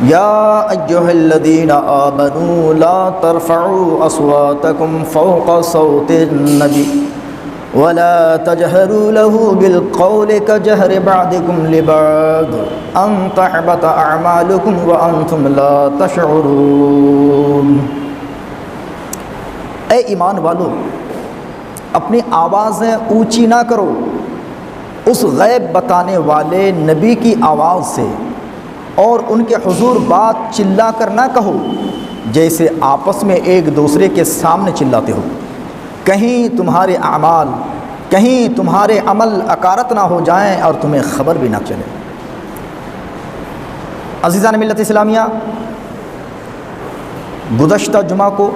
یا ایھا الذین آمنوا لا ترفعوا اصواتکم فوق صوت النبی ولا تجهروا له بالقول كجهر بعضكم لبعض ان تحبط اعمالكم وانتم لا تشعرون۔ اے ایمان والو، اپنی آوازیں اونچی نہ کرو اس غیب بتانے والے نبی کی آواز سے، اور ان کے حضور بات چلا کر نہ کہو جیسے آپس میں ایک دوسرے کے سامنے چلاتے ہو، کہیں تمہارے اعمال، کہیں تمہارے عمل اکارت نہ ہو جائیں اور تمہیں خبر بھی نہ چلے۔ عزیزان ملت اسلامیہ، گزشتہ جمعہ کو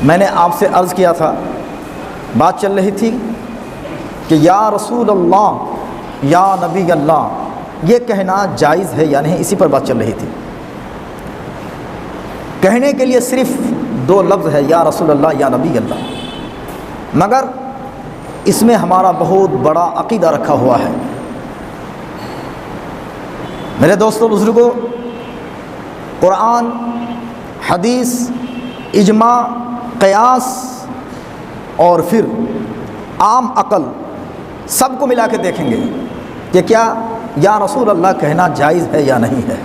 میں نے آپ سے عرض کیا تھا، بات چل رہی تھی کہ یا رسول اللہ، یا نبی اللہ، یہ کہنا جائز ہے یا نہیں، اسی پر بات چل رہی تھی۔ کہنے کے لیے صرف دو لفظ ہے، یا رسول اللہ، یا نبی اللہ، مگر اس میں ہمارا بہت بڑا عقیدہ رکھا ہوا ہے۔ میرے دوستو بزرگوں، قرآن، حدیث، اجماع، قیاس اور پھر عام عقل سب کو ملا کے دیکھیں گے کہ کیا یا رسول اللہ کہنا جائز ہے یا نہیں ہے۔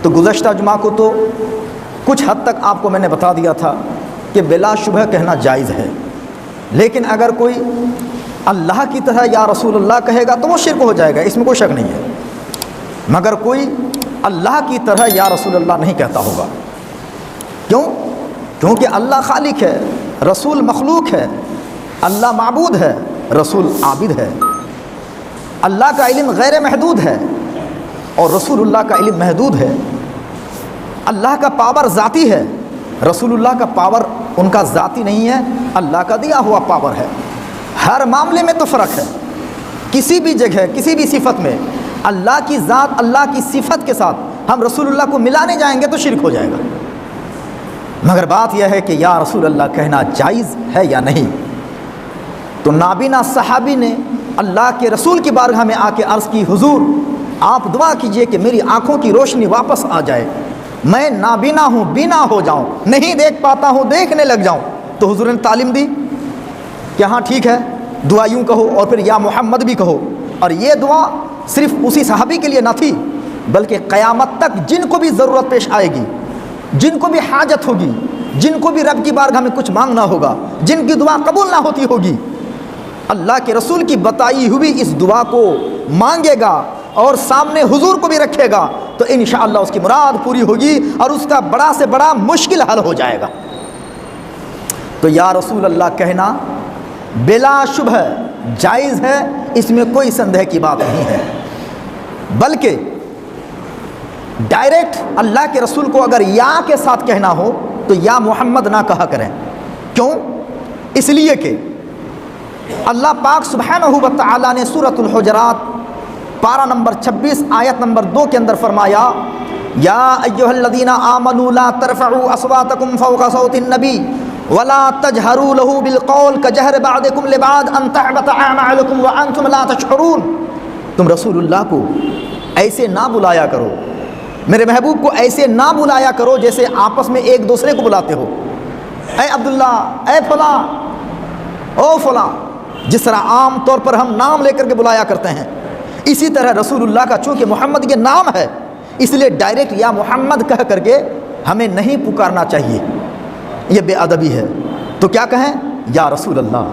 تو گزشتہ جمعہ کو تو کچھ حد تک آپ کو میں نے بتا دیا تھا کہ بلا شبہ کہنا جائز ہے، لیکن اگر کوئی اللہ کی طرح یا رسول اللہ کہے گا تو وہ شرک ہو جائے گا، اس میں کوئی شک نہیں ہے، مگر کوئی اللہ کی طرح یا رسول اللہ نہیں کہتا ہوگا۔ کیوں؟ کیونکہ اللہ خالق ہے، رسول مخلوق ہے، اللہ معبود ہے، رسول عابد ہے۔ اللہ کا علم غیر محدود ہے اور رسول اللہ کا علم محدود ہے۔ اللہ کا پاور ذاتی ہے، رسول اللہ کا پاور ان کا ذاتی نہیں ہے، اللہ کا دیا ہوا پاور ہے۔ ہر معاملے میں تو فرق ہے، کسی بھی جگہ، کسی بھی صفت میں اللہ کی ذات، اللہ کی صفت کے ساتھ ہم رسول اللہ کو ملانے جائیں گے تو شرک ہو جائے گا۔ مگر بات یہ ہے کہ یا رسول اللہ کہنا جائز ہے یا نہیں۔ تو نابینا صحابی نے اللہ کے رسول کی بارگاہ میں آ کے عرض کی، حضور آپ دعا کیجئے کہ میری آنکھوں کی روشنی واپس آ جائے، میں نابینا ہوں، بینا ہو جاؤں، نہیں دیکھ پاتا ہوں، دیکھنے لگ جاؤں۔ تو حضور نے تعلیم دی کہ ہاں ٹھیک ہے، دعا یوں کہو اور پھر یا محمد بھی کہو۔ اور یہ دعا صرف اسی صحابی کے لیے نہ تھی، بلکہ قیامت تک جن کو بھی ضرورت پیش آئے گی، جن کو بھی حاجت ہوگی، جن کو بھی رب کی بارگاہ میں کچھ مانگنا ہوگا، جن کی دعا قبول نہ ہوتی ہوگی، اللہ کے رسول کی بتائی ہوئی اس دعا کو مانگے گا اور سامنے حضور کو بھی رکھے گا تو انشاءاللہ اس کی مراد پوری ہوگی اور اس کا بڑا سے بڑا مشکل حل ہو جائے گا۔ تو یا رسول اللہ کہنا بلا شبہ جائز ہے، اس میں کوئی سندہ کی بات نہیں ہے، بلکہ ڈائریکٹ اللہ کے رسول کو اگر یا کے ساتھ کہنا ہو تو یا محمد نہ کہا کریں۔ کیوں؟ اس لیے کہ اللہ پاک سبحانہ و تعالی نے سورۃ الحجرات پارہ نمبر 26 آیت نمبر 2 کے اندر فرمایا، یا ایھا الذین آمنوا لا ترفعوا اصواتکم فوق صوت النبی ولا تجہروا له بالقول کجہر بعضکم لبعض ان تحبط اعمالکم وانتم لا تشعرون۔ تم رسول اللہ کو ایسے نہ بلایا کرو، میرے محبوب کو ایسے نہ بلایا کرو جیسے آپس میں ایک دوسرے کو بلاتے ہو، اے عبداللہ، اے فلاں، او فلاں، جس طرح عام طور پر ہم نام لے کر کے بلایا کرتے ہیں، اسی طرح رسول اللہ کا چونکہ محمد یہ نام ہے، اس لیے ڈائریکٹ یا محمد کہہ کر کے ہمیں نہیں پکارنا چاہیے، یہ بے ادبی ہے۔ تو کیا کہیں؟ یا رسول اللہ،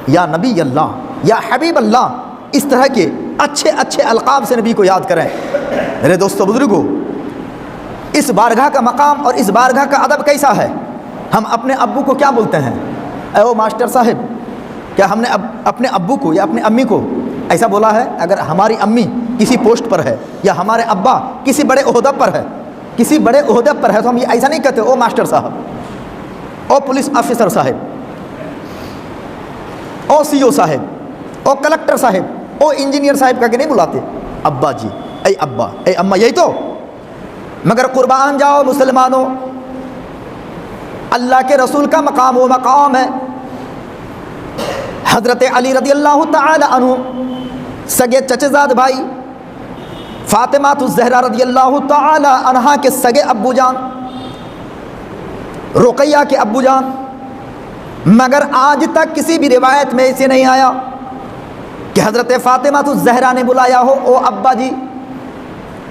یا نبی اللہ، یا حبیب اللہ، اس طرح کے اچھے اچھے القاب سے نبی کو یاد کریں۔ میرے دوستو بزرگوں، اس بارگاہ کا مقام اور اس بارگاہ کا ادب کیسا ہے؟ ہم اپنے ابو کو کیا بولتے ہیں؟ اے او ماسٹر صاحب۔ کیا ہم نے اپنے ابو کو یا اپنے امی کو ایسا بولا ہے؟ اگر ہماری امی کسی پوسٹ پر ہے یا ہمارے ابا کسی بڑے عہدہ پر ہے، کسی بڑے عہدے پر ہے، تو ہم یہ ایسا نہیں کہتے او ماسٹر صاحب، او پولیس آفیسر صاحب، او سی او صاحب، او کلکٹر صاحب، او انجینئر صاحب کہہ کے نہیں بلاتے، ابا جی، اے ابا، اے اماں، یہی تو۔ مگر قربان جاؤ مسلمانوں، اللہ کے رسول کا مقام و مقام ہے۔ حضرت علی رضی اللہ تعالی عنہ، سگے چچزاد بھائی، فاطمہ الزہرا رضی اللہ تعالی عنہا کے سگے ابو جان، رقیہ کے ابو جان، مگر آج تک کسی بھی روایت میں اسے نہیں آیا کہ حضرت فاطمہ الزہرا نے بلایا ہو او ابا جی،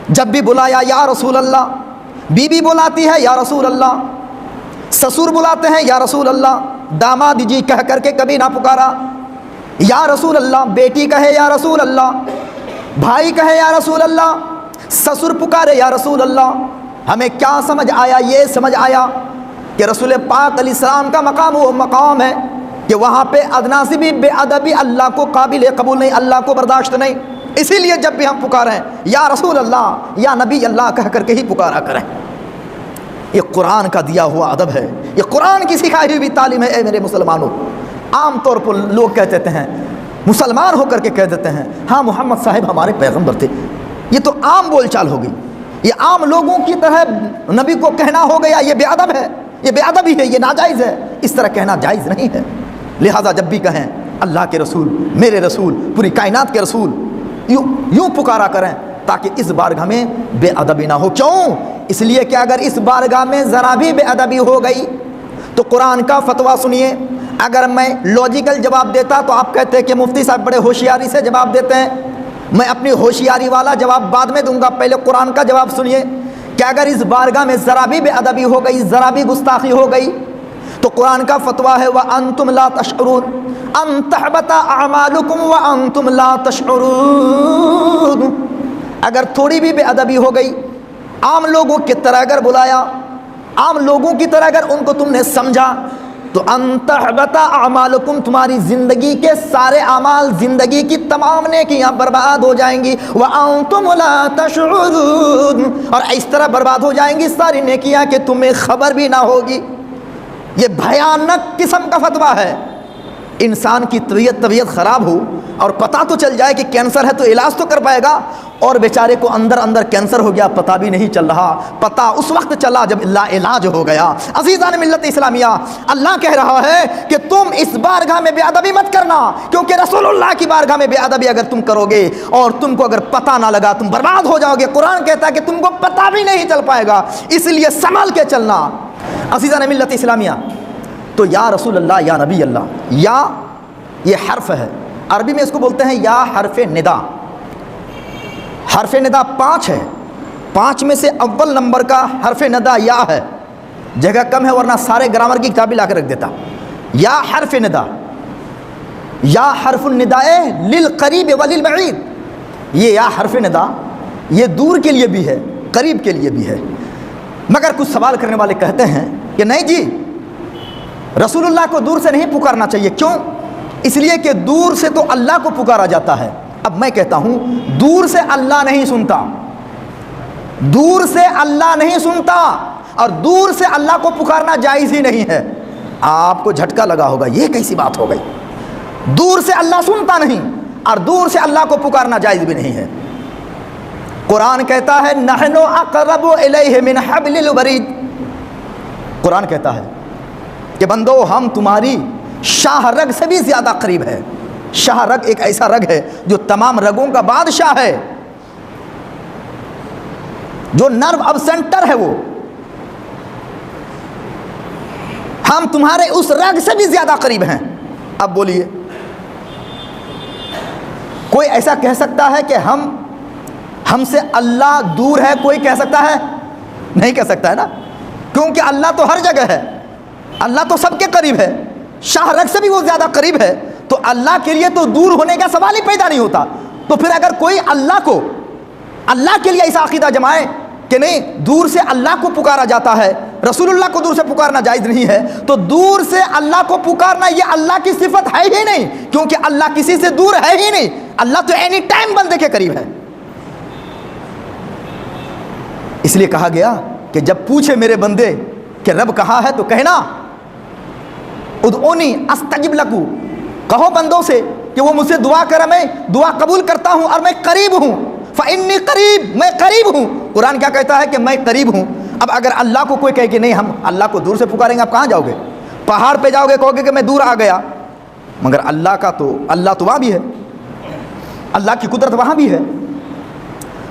جب بھی بلایا یا رسول اللہ، بیوی بلاتی ہے یا رسول اللہ، سسر بلاتے ہیں یا رسول اللہ، داماد جی کہہ کر کے کبھی نہ پکارا یا رسول اللہ، بیٹی کہے یا رسول اللہ، بھائی کہے یا رسول اللہ، سسر پکارے یا رسول اللہ۔ ہمیں کیا سمجھ آیا؟ یہ سمجھ آیا کہ رسول پاک علیہ السلام کا مقام وہ مقام ہے کہ وہاں پہ ادنا سے بھی بے ادبی اللہ کو قابل قبول نہیں، اللہ کو برداشت نہیں، اسی لیے جب بھی ہم پکاریں یا رسول اللہ یا نبی اللہ کہہ کر کے ہی پکارا کریں۔ یہ قرآن کا دیا ہوا ادب ہے، یہ قرآن کی سکھائی ہوئی تعلیم ہے۔ اے میرے مسلمانوں، عام طور پر لوگ کہہ دیتے ہیں، مسلمان ہو کر کے کہہ دیتے ہیں ہاں محمد صاحب ہمارے پیغمبر تھے۔ یہ تو عام بول چال ہو گئی، یہ عام لوگوں کی طرح نبی کو کہنا ہو گیا، یہ بے ادب ہے، یہ بے ادبی ہے، یہ ناجائز ہے، اس طرح کہنا جائز نہیں ہے۔ لہٰذا جب بھی کہیں اللہ کے رسول، میرے رسول، پوری کائنات کے رسول، یوں پکارا کریں تاکہ اس بارگاہ میں بے ادبی نہ ہو۔ کیوں؟ اس لیے کہ اگر اس بارگاہ میں ذرا بھی بے ادبی ہو گئی تو قرآن کا فتویٰ سنیے، اگر میں لاجیکل جواب دیتا تو آپ کہتے ہیں کہ مفتی صاحب بڑے ہوشیاری سے جواب دیتے ہیں، میں اپنی ہوشیاری والا جواب بعد میں دوں گا، پہلے قرآن کا جواب سنیے کہ اگر اس بارگاہ میں ذرا بھی بے ادبی ہو گئی، ذرا بھی گستاخی ہو گئی تو قرآن کا فتویٰ ہے وَأَنْتُمْ لَا تَشْعُرُونَ أَن تَحْبَطَ أَعْمَالُكُمْ وَأَنْتُمْ لَا تَشْعُرُونَ۔ اگر تھوڑی بھی بے ادبی ہو گئی، عام لوگوں کی طرح اگر بلایا، عام لوگوں کی طرح اگر ان کو تم نے سمجھا تو ان تحبط اعمالکم، تمہاری زندگی کے سارے اعمال، زندگی کی تمام نیکیاں برباد ہو جائیں گی، وانتم لا تشعرون، اور اس طرح برباد ہو جائیں گی ساری نیکیاں کہ تمہیں خبر بھی نہ ہوگی۔ یہ بھیانک قسم کا فتویٰ ہے۔ انسان کی طبیعت خراب ہو اور پتہ تو چل جائے کہ کینسر ہے تو علاج تو کر پائے گا، اور بیچارے کو اندر اندر کینسر ہو گیا، پتہ بھی نہیں چل رہا، پتہ اس وقت چلا جب لا علاج ہو گیا۔ عزیزان ملت اسلامیہ، اللہ کہہ رہا ہے کہ تم اس بارگاہ میں بے ادبی مت کرنا، کیونکہ رسول اللہ کی بارگاہ میں بے ادبی اگر تم کرو گے اور تم کو اگر پتہ نہ لگا تم برباد ہو جاؤ گے۔ قرآن کہتا ہے کہ تم کو پتہ بھی نہیں چل پائے گا، اس لیے سنبھل کے چلنا۔ عزیزان ملت اسلامیہ، تو یا رسول اللہ، یا نبی اللہ، یا یہ حرف ہے، عربی میں اس کو بولتے ہیں یا حرف ندا۔ حرف ندا 5 ہے، 5 میں سے اول نمبر کا حرف ندا یا ہے، جگہ کم ہے ورنہ سارے گرامر کی کتابیں لا کے رکھ دیتا۔ یا حرف ندا، یا حرف النداء للقریب وللبعید، یہ یا حرف ندا یہ دور کے لیے بھی ہے، قریب کے لیے بھی ہے۔ مگر کچھ سوال کرنے والے کہتے ہیں کہ نہیں جی، رسول اللہ کو دور سے نہیں پکارنا چاہیے۔ کیوں؟ اس لیے کہ دور سے تو اللہ کو پکارا جاتا ہے۔ اب میں کہتا ہوں دور سے اللہ نہیں سنتا، دور سے اللہ نہیں سنتا، اور دور سے اللہ کو پکارنا جائز ہی نہیں ہے۔ آپ کو جھٹکا لگا ہوگا، یہ کیسی بات ہو گئی؟ دور سے اللہ سنتا نہیں اور دور سے اللہ کو پکارنا جائز بھی نہیں ہے۔ قرآن کہتا ہے نحن اقرب الیہ من حبل الورید، قرآن کہتا ہے کہ بندو ہم تمہاری شاہ رگ سے بھی زیادہ قریب ہے۔ شاہ رگ ایک ایسا رگ ہے جو تمام رگوں کا بادشاہ ہے، جو نرو اب سینٹر ہے، وہ ہم تمہارے اس رگ سے بھی زیادہ قریب ہیں۔ اب بولیے کوئی ایسا کہہ سکتا ہے کہ ہم سے اللہ دور ہے؟ کوئی کہہ سکتا ہے؟ نہیں کہہ سکتا ہے نا، کیونکہ اللہ تو ہر جگہ ہے، اللہ تو سب کے قریب ہے، شاہ رگ سے بھی وہ زیادہ قریب ہے، تو اللہ کے لیے تو دور ہونے کا سوال ہی پیدا نہیں ہوتا۔ تو پھر اگر کوئی اللہ کے لیے ایسا عقیدہ جمائے کہ نہیں دور سے اللہ کو پکارا جاتا ہے، رسول اللہ کو دور سے پکارنا جائز نہیں ہے، تو دور سے اللہ کو پکارنا یہ اللہ کی صفت ہے ہی نہیں، کیونکہ اللہ کسی سے دور ہے ہی نہیں، اللہ تو اینی ٹائم بندے کے قریب ہے۔ اس لیے کہا گیا کہ جب پوچھے میرے بندے کہ رب کہاں ہے تو کہنا ادعونی استجب لکم، کہو بندوں سے کہ وہ مجھ سے دعا کرے، میں دعا قبول کرتا ہوں اور میں قریب ہوں، فإنی قریب، میں قریب ہوں۔ قرآن کیا کہتا ہے کہ میں قریب ہوں۔ اب اگر اللہ کو کوئی کہے کہ نہیں ہم اللہ کو دور سے پکاریں گے، آپ کہاں جاؤ گے؟ پہاڑ پہ جاؤ گے، کہو گے کہ میں دور آ گیا، مگر اللہ تو وہاں بھی ہے، اللہ کی قدرت وہاں بھی ہے۔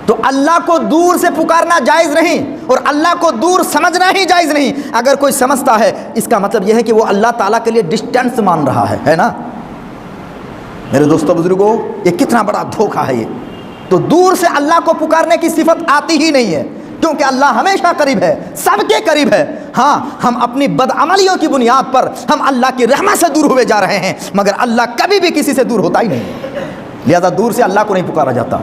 تو اللہ کو دور سے پکارنا جائز نہیں اور اللہ کو دور سمجھنا ہی جائز نہیں۔ اگر کوئی سمجھتا ہے اس کا مطلب یہ ہے کہ وہ اللہ تعالیٰ کے لیے ڈسٹینس مان رہا ہے نا۔ میرے دوستو بزرگوں، یہ کتنا بڑا دھوکہ ہے یہ۔ تو دور سے اللہ کو پکارنے کی صفت آتی ہی نہیں ہے، کیونکہ اللہ ہمیشہ قریب ہے، سب کے قریب ہے۔ ہاں، ہم اپنی بدعملیوں کی بنیاد پر ہم اللہ کی رحمت سے دور ہوئے جا رہے ہیں، مگر اللہ کبھی بھی کسی سے دور ہوتا ہی نہیں، لہذا دور سے اللہ کو نہیں پکارا جاتا۔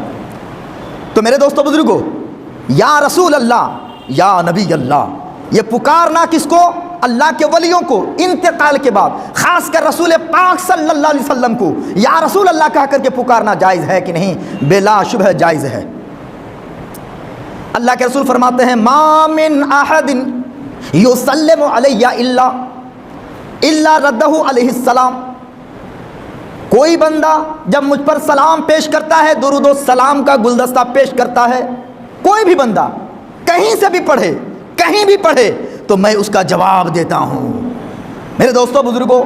تو میرے دوستو بزرگوں، یا رسول اللہ، یا نبی اللہ، یہ پکارنا کس کو؟ اللہ کے ولیوں کو انتقال کے بعد، خاص کر رسول پاک صلی اللہ علیہ وسلم کو یا رسول اللہ کہہ کر کے پکارنا جائز ہے کہ نہیں؟ بلا شبہ جائز ہے۔ اللہ کے رسول فرماتے ہیں ما من احد یسلم علی الا رده علیہ السلام، کوئی بندہ جب مجھ پر سلام پیش کرتا ہے، درود و سلام کا گلدستہ پیش کرتا ہے، کوئی بھی بندہ کہیں سے بھی پڑھے، کہیں بھی پڑھے، تو میں اس کا جواب دیتا ہوں۔ میرے دوستو بزرگوں،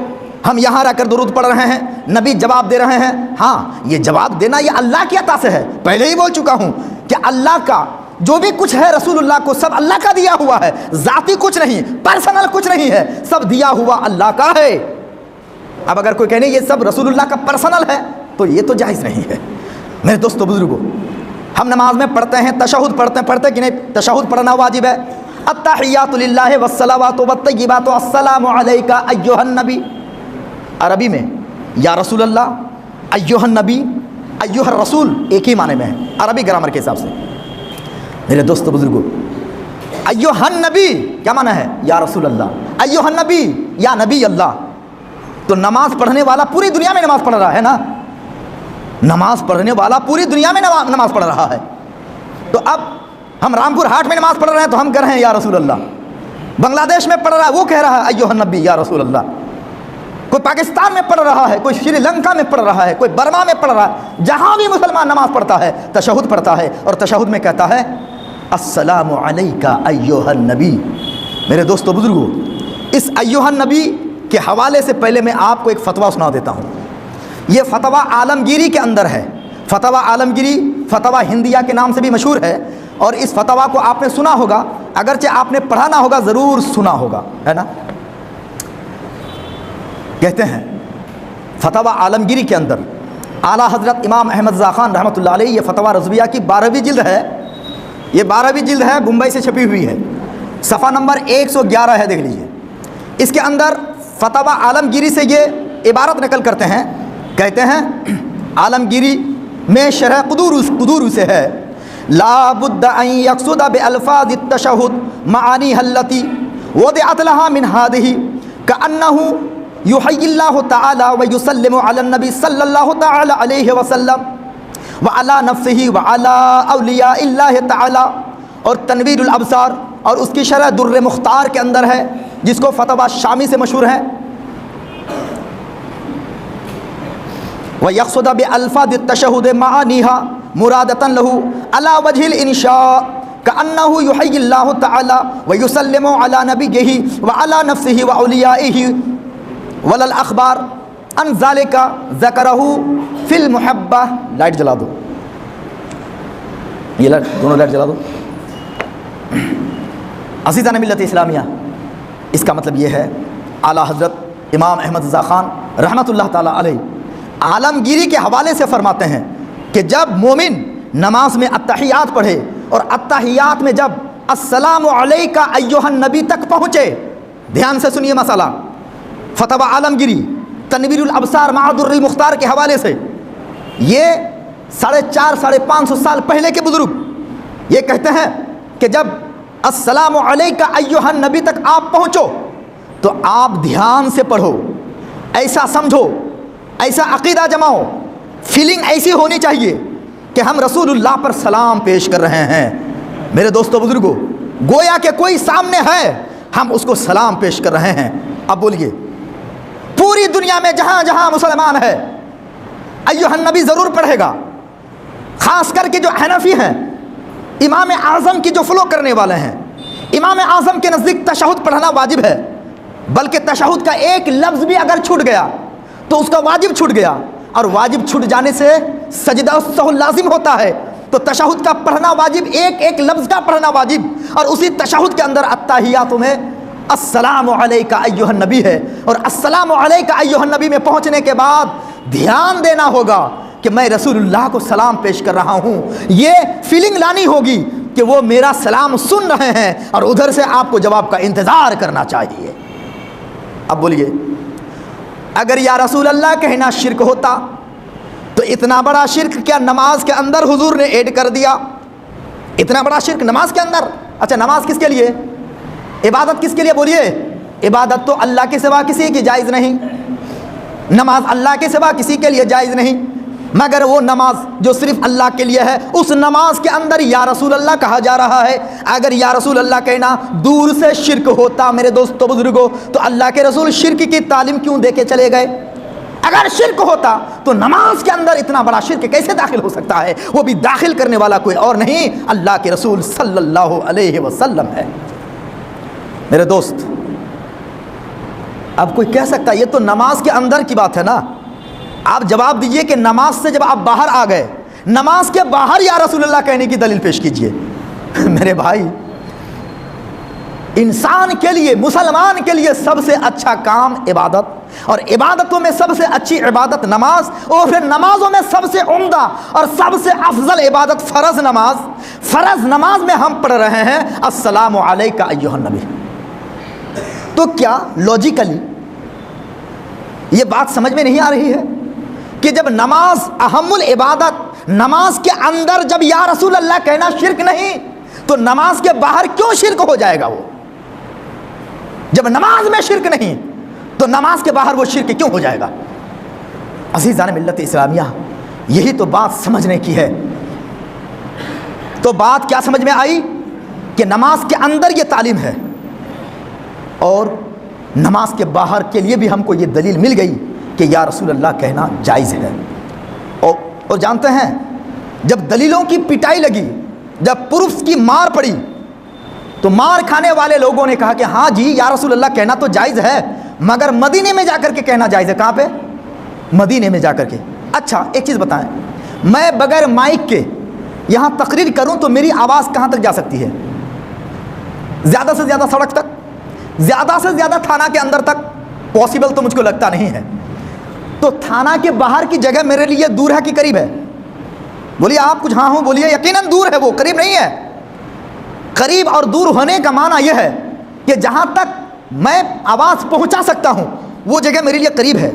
ہم یہاں رہ کر درود پڑھ رہے ہیں، نبی جواب دے رہے ہیں۔ ہاں، یہ جواب دینا یہ اللہ کی عطا سے ہے، پہلے ہی بول چکا ہوں کہ اللہ کا جو بھی کچھ ہے رسول اللہ کو سب اللہ کا دیا ہوا ہے، ذاتی کچھ نہیں، پرسنل کچھ نہیں ہے، سب دیا ہوا اللہ کا ہے۔ اب اگر کوئی کہنے یہ سب رسول اللہ کا پرسنل ہے تو یہ تو جائز نہیں ہے۔ میرے دوستو بزرگوں، ہم نماز میں پڑھتے ہیں، تشہد پڑھتے کہ نہیں؟ تشہد پڑھنا واجب ہے۔ التحیات للہ والصلوات والطیبات السلام علیک ایھا النبی، عربی میں یا رسول اللہ، ایھا النبی، ایھا الرسول ایک ہی معنی میں ہے عربی گرامر کے حساب سے۔ میرے دوستو بزرگوں، ایھا النبی کیا معنی ہے؟ یا رسول اللہ، ایھا النبی یا نبی اللہ۔ تو نماز پڑھنے والا پوری دنیا میں نماز پڑھ رہا ہے نا، نماز پڑھنے والا پوری دنیا میں نماز پڑھ رہا ہے۔ تو اب ہم رامپور ہاٹ میں نماز پڑھ رہے ہیں تو ہم کہہ رہے ہیں یا رسول اللہ، بنگلہ دیش میں پڑھ رہا ہے وہ کہہ رہا ہے ایھا النبی یا رسول اللہ، کوئی پاکستان میں پڑھ رہا ہے، کوئی سری لنکا میں پڑھ رہا ہے، کوئی برما میں پڑھ رہا ہے، جہاں بھی مسلمان نماز پڑھتا ہے تشہد پڑھتا ہے، اور تشہد میں کہتا ہے السلام علیک ایھا النبی۔ میرے دوستو بزرگوں، اس ایھا النبی کے حوالے سے پہلے میں آپ کو ایک فتویٰ سنا دیتا ہوں۔ یہ فتویٰ عالمگیری کے اندر ہے، فتویٰ عالمگیری فتویٰ ہندیہ کے نام سے بھی مشہور ہے، اور اس فتویٰ کو آپ نے سنا ہوگا، اگرچہ آپ نے پڑھا نہ ہوگا ضرور سنا ہوگا، ہے نا۔ کہتے ہیں فتویٰ عالمگیری کے اندر اعلیٰ حضرت امام احمد رضا خان رحمۃ اللہ علیہ، یہ فتویٰ رضویہ کی 12ویں جلد ہے، یہ 12ویں جلد ہے، ممبئی سے چھپی ہوئی ہے، صفحہ نمبر 111 ہے، دیکھ لیجئے۔ اس کے اندر فتویٰ عالمگیری سے یہ عبارت نقل کرتے ہیں، کہتے ہیں عالمگیری میں شرح قدور سے ہے لا بد ان یقصد بالفاظ التشہد معانی التی وضعت لها من هذه كأنه یحیی اللہ تعالی ویسلم علی النبی صلی اللہ تعالی علیہ وسلم وعلی نفسہ وعلی اولیاء اللہ تعالی۔ اور تنویر الابصار اور اس کی شرح در مختار کے اندر ہے، جس کو فتویٰ شامی سے مشہور ہے، وَيَقْصُدَ بِأَلْفَاظِ التَّشَهُدِ مَعَانِيهَا مُرَادَةً لَهُ عَلَى وَجْهِ الْإِنشَاءِ كَأَنَّهُ يُحْيِي اللَّهُ تَعَالَى وَيُسَلِّمُ عَلَى نَبِيِّهِ وَعَلَى نَفْسِهِ وَأَوْلِيَائِهِ وَلَا الْأَخْبَارِ عَنْ ذَلِكَ ذَكَرَهُ فِي الْمُحَبَّةِ۔ لائٹ جلا دو، یہ لائٹ دونوں لائٹ جلا دو۔ عزیزان ملت اسلامیہ، اس کا مطلب یہ ہے اعلیٰ حضرت امام احمد رضا خان رحمۃ اللہ تعالی علیہ عالمگیری کے حوالے سے فرماتے ہیں کہ جب مومن نماز میں التحیات پڑھے اور التحیات میں جب السلام علیک ایھا النبی تک پہنچے، دھیان سے سنیے مسئلہ، فتویٰ عالمگیری تنویر الابصار مع در المختار کے حوالے سے، یہ 450-500 سال پہلے کے بزرگ یہ کہتے ہیں کہ جب السلام علیک ایھا النبی تک آپ پہنچو تو آپ دھیان سے پڑھو، ایسا سمجھو، ایسا عقیدہ جماؤ، فیلنگ ایسی ہونی چاہیے کہ ہم رسول اللہ پر سلام پیش کر رہے ہیں۔ میرے دوستو بزرگوں، گویا کہ کوئی سامنے ہے، ہم اس کو سلام پیش کر رہے ہیں۔ اب بولیے، پوری دنیا میں جہاں جہاں مسلمان ہے ایھا النبی ضرور پڑھے گا، خاص کر کے جو حنفی ہیں، امام اعظم کی جو فلو کرنے والے ہیں، امام اعظم کے نزدیک تشہد پڑھنا واجب ہے، بلکہ تشہد کا ایک لفظ بھی اگر چھوٹ گیا تو اس کا واجب چھوٹ گیا، اور واجب چھوٹ جانے سے سجدہ سہو لازم ہوتا ہے، تو تشہد کا پڑھنا واجب، ایک ایک لفظ کا پڑھنا واجب، اور اسی تشہد کے اندر التحیات میں السلام علیکہ ایھا النبی ہے، اور السلام علیکہ ایھا النبی میں پہنچنے کے بعد دھیان دینا ہوگا کہ میں رسول اللہ کو سلام پیش کر رہا ہوں، یہ فیلنگ لانی ہوگی کہ وہ میرا سلام سن رہے ہیں، اور ادھر سے آپ کو جواب کا انتظار کرنا چاہیے۔ اب بولیے، اگر یا رسول اللہ کہنا شرک ہوتا تو اتنا بڑا شرک کیا نماز کے اندر حضور نے ایڈ کر دیا؟ اتنا بڑا شرک نماز کے اندر؟ اچھا نماز کس کے لیے؟ عبادت کس کے لیے؟ بولیے، عبادت تو اللہ کے سوا کسی کی جائز نہیں، نماز اللہ کے سوا کسی کے لیے جائز نہیں، مگر وہ نماز جو صرف اللہ کے لیے ہے، اس نماز کے اندر یا رسول اللہ کہا جا رہا ہے۔ اگر یا رسول اللہ کہنا دور سے شرک ہوتا میرے دوستو بزرگوں، تو اللہ کے رسول شرک کی تعلیم کیوں دے کے چلے گئے؟ اگر شرک ہوتا تو نماز کے اندر اتنا بڑا شرک کیسے داخل ہو سکتا ہے؟ وہ بھی داخل کرنے والا کوئی اور نہیں، اللہ کے رسول صلی اللہ علیہ وسلم ہے۔ میرے دوست، اب کوئی کہہ سکتا ہے یہ تو نماز کے اندر کی بات ہے نا، آپ جواب دیجئے کہ نماز سے جب آپ باہر آ گئے، نماز کے باہر یا رسول اللہ کہنے کی دلیل پیش کیجئے۔ میرے بھائی، انسان کے لیے، مسلمان کے لیے سب سے اچھا کام عبادت، اور عبادتوں میں سب سے اچھی عبادت نماز، اور پھر نمازوں میں سب سے عمدہ اور سب سے افضل عبادت فرض نماز۔ فرض نماز میں ہم پڑھ رہے ہیں السلام علیکہ ایھا النبی۔ تو کیا لاجیکلی یہ بات سمجھ میں نہیں آ رہی ہے کہ جب نماز اہم العبادت، نماز کے اندر جب یا رسول اللہ کہنا شرک نہیں، تو نماز کے باہر کیوں شرک ہو جائے گا؟ وہ جب نماز میں شرک نہیں تو نماز کے باہر وہ شرک کیوں ہو جائے گا؟ عزیزان ملت اسلامیہ، یہی تو بات سمجھنے کی ہے۔ تو بات کیا سمجھ میں آئی کہ نماز کے اندر یہ تعلیم ہے، اور نماز کے باہر کے لیے بھی ہم کو یہ دلیل مل گئی کہ یا رسول اللہ کہنا جائز ہے۔ اور جانتے ہیں، جب دلیلوں کی پٹائی لگی، جب پروفس کی مار پڑی، تو مار کھانے والے لوگوں نے کہا کہ ہاں جی یا رسول اللہ کہنا تو جائز ہے، مگر مدینے میں جا کر کے کہنا جائز ہے۔ کہاں پہ؟ مدینے میں جا کر کے۔ اچھا ایک چیز بتائیں، میں بغیر مائک کے یہاں تقریر کروں تو میری آواز کہاں تک جا سکتی ہے؟ زیادہ سے زیادہ سڑک تک، زیادہ سے زیادہ تھانہ کے اندر تک۔ پاسبل تو مجھ کو لگتا نہیں ہے۔ تو تھانہ کے باہر کی جگہ میرے لیے دور ہے کہ قریب ہے؟ بولیے آپ کچھ ہاں ہوں بولیے۔ یقیناً دور ہے، وہ قریب نہیں ہے۔ قریب اور دور ہونے کا معنی یہ ہے کہ جہاں تک میں آواز پہنچا سکتا ہوں وہ جگہ میرے لیے قریب ہے،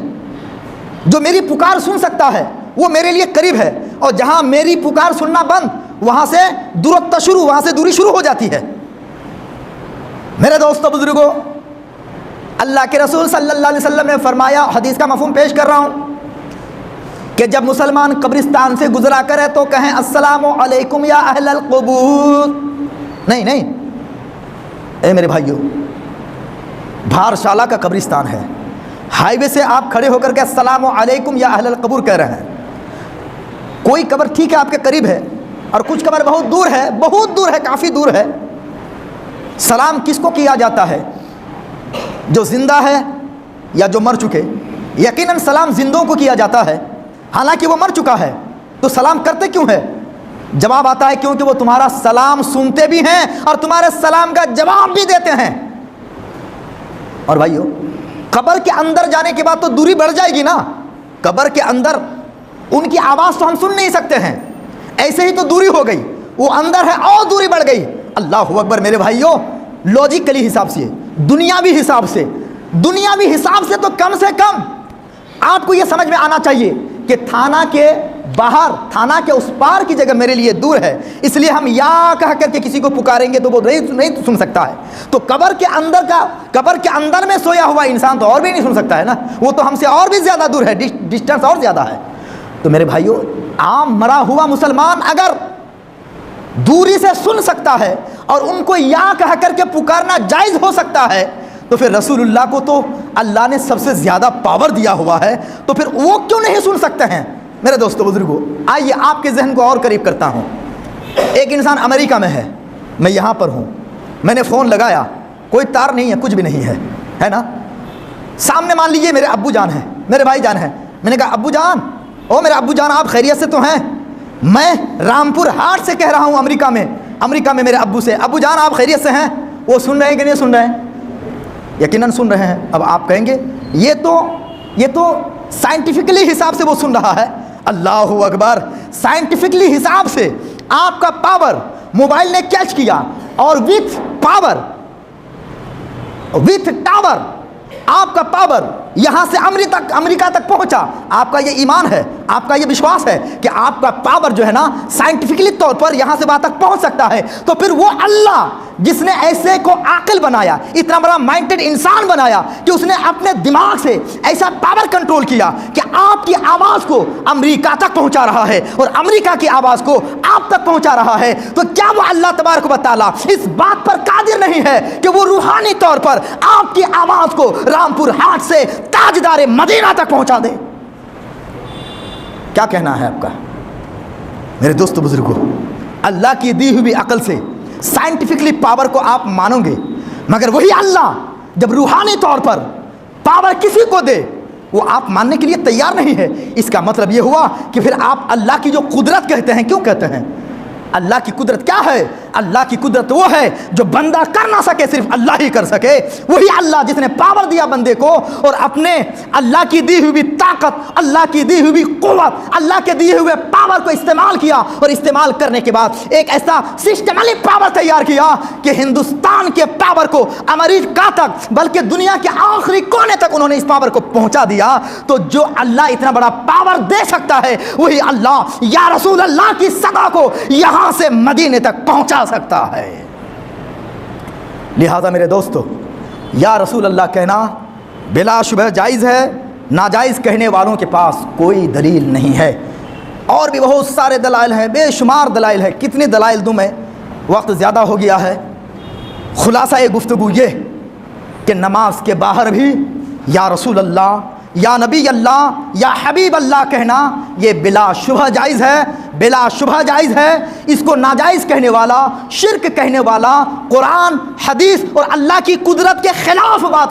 جو میری پکار سن سکتا ہے وہ میرے لیے قریب ہے، اور جہاں میری پکار سننا بند، وہاں سے دورتہ شروع، وہاں سے دوری شروع ہو جاتی ہے۔ میرے دوستو بزرگوں، اللہ کے رسول صلی اللہ علیہ وسلم نے فرمایا، حدیث کا مفہوم پیش کر رہا ہوں، کہ جب مسلمان قبرستان سے گزرا کرے تو کہیں السلام علیکم یا اہل القبور۔ نہیں، اے میرے بھائیو، بھارشالہ کا قبرستان ہے، ہائی وے سے آپ کھڑے ہو کر کے السلام علیکم یا اہل القبور کہہ رہے ہیں۔ کوئی قبر ٹھیک ہے آپ کے قریب ہے، اور کچھ قبر بہت دور ہے، بہت دور ہے، کافی دور ہے۔ سلام کس کو کیا جاتا ہے؟ جو زندہ ہے یا جو مر چکے؟ یقیناً سلام زندوں کو کیا جاتا ہے، حالانکہ وہ مر چکا ہے۔ تو سلام کرتے کیوں ہے؟ جواب آتا ہے کیونکہ وہ تمہارا سلام سنتے بھی ہیں اور تمہارے سلام کا جواب بھی دیتے ہیں۔ اور بھائیو، قبر کے اندر جانے کے بعد تو دوری بڑھ جائے گی نا۔ قبر کے اندر ان کی آواز تو ہم سن نہیں سکتے ہیں، ایسے ہی تو دوری ہو گئی، وہ اندر ہے اور دوری بڑھ گئی۔ اللہ اکبر میرے بھائیو، لاجیکلی حساب سے، دنیاوی حساب سے تو کم سے کم آپ کو یہ سمجھ میں آنا چاہیے کہ تھانہ کے باہر، تھانہ کے اس پار کی جگہ میرے لیے دور ہے، اس لیے ہم یا کہہ کر کے کسی کو پکاریں گے تو وہ نہیں سن سکتا ہے۔ تو قبر کے اندر میں سویا ہوا انسان تو اور بھی نہیں سن سکتا ہے نا، وہ تو ہم سے اور بھی زیادہ دور ہے، ڈسٹینس اور زیادہ ہے۔ تو میرے بھائیو، عام مرا ہوا مسلمان اگر دوری سے سن سکتا ہے اور ان کو یا کہہ کر کے پکارنا جائز ہو سکتا ہے، تو پھر رسول اللہ کو تو اللہ نے سب سے زیادہ پاور دیا ہوا ہے، تو پھر وہ کیوں نہیں سن سکتے ہیں؟ میرے دوستو بزرگو، آئیے آپ کے ذہن کو اور قریب کرتا ہوں۔ ایک انسان امریکہ میں ہے، میں یہاں پر ہوں، میں نے فون لگایا، کوئی تار نہیں ہے، کچھ بھی نہیں ہے نا۔ سامنے مان لیجئے میرے ابو جان ہیں، میرے بھائی جان ہیں، میں نے کہا ابو جان، او میرے ابو جان، آپ خیریت سے تو ہیں؟ میں رامپور ہاٹ سے کہہ رہا ہوں امریکہ میں میرے ابو سے، ابو جان آپ خیریت سے ہیں؟ وہ سن رہے ہیں کہ نہیں سن رہے ہیں؟ یقیناً سن رہے ہیں۔ اب آپ کہیں گے یہ تو سائنٹیفکلی حساب سے وہ سن رہا ہے۔ اللہ اکبر، سائنٹیفکلی حساب سے آپ کا پاور موبائل نے کیچ کیا اور وتھ ٹاور آپ کا پاور یہاں سے امریکہ تک پہنچا۔ آپ کا یہ ایمان ہے، آپ کا یہ وشواس ہے کہ آپ کا پاور جو ہے نا سائنٹیفکلی طور پر یہاں سے وہاں تک پہنچ سکتا ہے، تو پھر وہ اللہ جس نے ایسے کو عاقل بنایا، اتنا بڑا مائنڈڈ انسان بنایا کہ اس نے اپنے دماغ سے ایسا پاور کنٹرول کیا کہ آپ کی آواز کو امریکہ تک پہنچا رہا ہے اور امریکہ کی آواز کو آپ تک پہنچا رہا ہے، تو کیا وہ اللہ تبارک و تعالیٰ اس بات پر قادر نہیں ہے کہ وہ روحانی طور پر آپ کی آواز کو رامپور ہاٹ سے تاجدار مدینہ تک پہنچا دے؟ کیا کہنا ہے آپ کا میرے دوستو بزرگوں؟ اللہ کی دی ہوئی عقل سے سائنٹیفکلی پاور کو آپ مانو گے، مگر وہی اللہ جب روحانی طور پر پاور کسی کو دے وہ آپ ماننے کے لیے تیار نہیں ہے۔ اس کا مطلب یہ ہوا کہ پھر آپ اللہ کی جو قدرت کہتے ہیں، کیوں کہتے ہیں؟ اللہ کی قدرت کیا ہے؟ اللہ کی قدرت وہ ہے جو بندہ کر نہ سکے، صرف اللہ ہی کر سکے۔ وہی اللہ جس نے پاور دیا بندے کو اور اپنے اللہ کی دی ہوئی طاقت، اللہ کی دی ہوئی قوت، اللہ کے دیے ہوئے پاور کو استعمال کیا اور استعمال کرنے کے بعد ایک ایسا سسٹملی پاور تیار کیا کہ ہندوستان کے پاور کو امریکہ تک بلکہ دنیا کے آخری کونے تک انہوں نے اس پاور کو پہنچا دیا۔ تو جو اللہ اتنا بڑا پاور دے سکتا ہے وہی اللہ یا رسول اللہ کی صدا کو یہاں سے مدینے تک پہنچا سکتا ہے۔ لہذا میرے دوستو، یا رسول اللہ کہنا بلا شبہ جائز ہے، ناجائز کہنے والوں کے پاس کوئی دلیل نہیں ہے۔ اور بھی بہت سارے دلائل ہیں، بے شمار دلائل ہیں، کتنے دلائل دوں میں؟ وقت زیادہ ہو گیا ہے۔ خلاصہ گفتگو یہ کہ نماز کے باہر بھی یا رسول اللہ، یا نبی اللہ، یا حبیب اللہ کہنا یہ بلا شبہ جائز ہے، بلا شبہ جائز ہے۔ اس کو ناجائز کہنے والا، شرک کہنے والا، قرآن، حدیث اور اللہ کی قدرت کے خلاف بات